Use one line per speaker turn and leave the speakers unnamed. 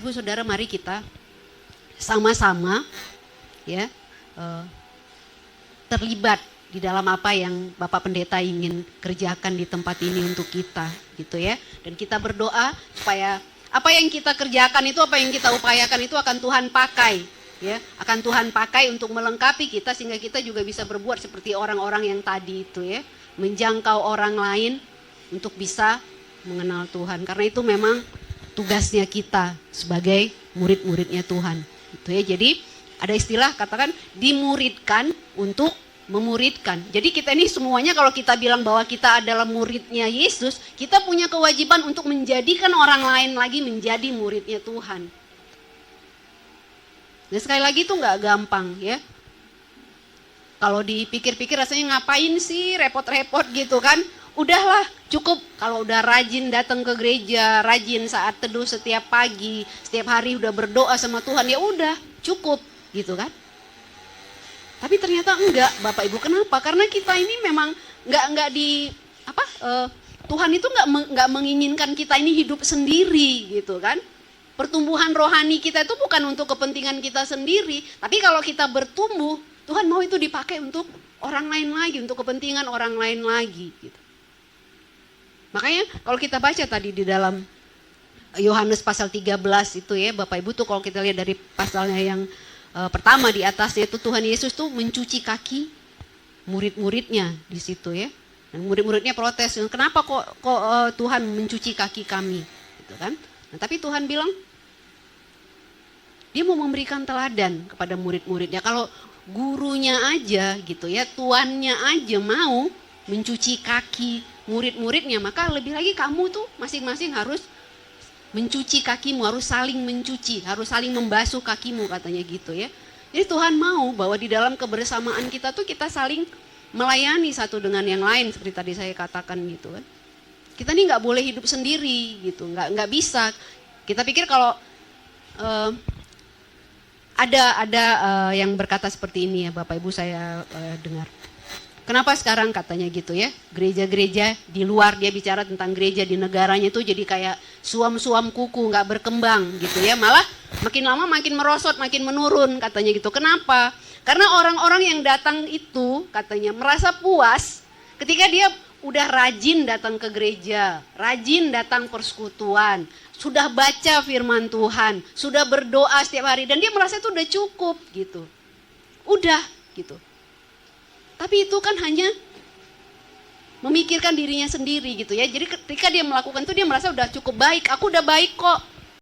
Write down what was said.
Ibu Saudara, mari kita sama-sama ya terlibat di dalam apa yang Bapak Pendeta ingin kerjakan di tempat ini untuk kita, gitu ya. Dan kita berdoa supaya apa yang kita kerjakan itu, apa yang kita upayakan itu akan Tuhan pakai, ya, akan Tuhan pakai untuk melengkapi kita sehingga kita juga bisa berbuat seperti orang-orang yang tadi itu, ya, menjangkau orang lain untuk bisa mengenal Tuhan. Karena itu memang tugasnya kita sebagai murid-muridnya Tuhan, gitu ya. Jadi ada istilah katakan dimuridkan untuk memuridkan. Jadi kita ini semuanya kalau kita bilang bahwa kita adalah muridnya Yesus, kita punya kewajiban untuk menjadikan orang lain lagi menjadi muridnya Tuhan. Dan sekali lagi itu nggak gampang, ya. Kalau dipikir-pikir rasanya ngapain sih repot-repot gitu kan? Udahlah, cukup kalau udah rajin datang ke gereja, rajin saat teduh setiap pagi, setiap hari udah berdoa sama Tuhan, ya udah cukup gitu kan. Tapi ternyata enggak, Bapak Ibu. Kenapa? Karena kita ini memang enggak Tuhan itu enggak menginginkan kita ini hidup sendiri gitu kan. Pertumbuhan rohani kita itu bukan untuk kepentingan kita sendiri, tapi kalau kita bertumbuh, Tuhan mau itu dipakai untuk orang lain lagi, untuk kepentingan orang lain lagi gitu. Makanya kalau kita baca tadi di dalam Yohanes pasal 13 itu ya, Bapak Ibu tuh kalau kita lihat dari pasalnya yang pertama di atasnya itu Tuhan Yesus tuh mencuci kaki murid-muridnya di situ ya. Dan murid-muridnya protes, kenapa kok Tuhan mencuci kaki kami, gitu kan? Nah, tapi Tuhan bilang dia mau memberikan teladan kepada murid-muridnya. Kalau gurunya aja gitu ya, tuannya aja mau mencuci kaki murid-muridnya, maka lebih lagi kamu tuh masing-masing harus mencuci kakimu, harus saling mencuci, harus saling membasuh kakimu, katanya gitu ya. Jadi Tuhan mau bahwa di dalam kebersamaan kita tuh kita saling melayani satu dengan yang lain, seperti tadi saya katakan gitu kan. Kita nih nggak boleh hidup sendiri gitu, nggak bisa. Kita pikir kalau ada yang berkata seperti ini ya, Bapak Ibu, saya dengar. Kenapa sekarang katanya gitu ya, gereja-gereja di luar, dia bicara tentang gereja di negaranya itu jadi kayak suam-suam kuku, nggak berkembang gitu ya, malah makin lama makin merosot, makin menurun katanya gitu. Kenapa? Karena orang-orang yang datang itu katanya merasa puas ketika dia udah rajin datang ke gereja, rajin datang persekutuan, sudah baca firman Tuhan, sudah berdoa setiap hari, dan dia merasa itu udah cukup gitu, udah gitu. Tapi itu kan hanya memikirkan dirinya sendiri gitu ya. Jadi ketika dia melakukan itu dia merasa udah cukup baik, aku udah baik kok.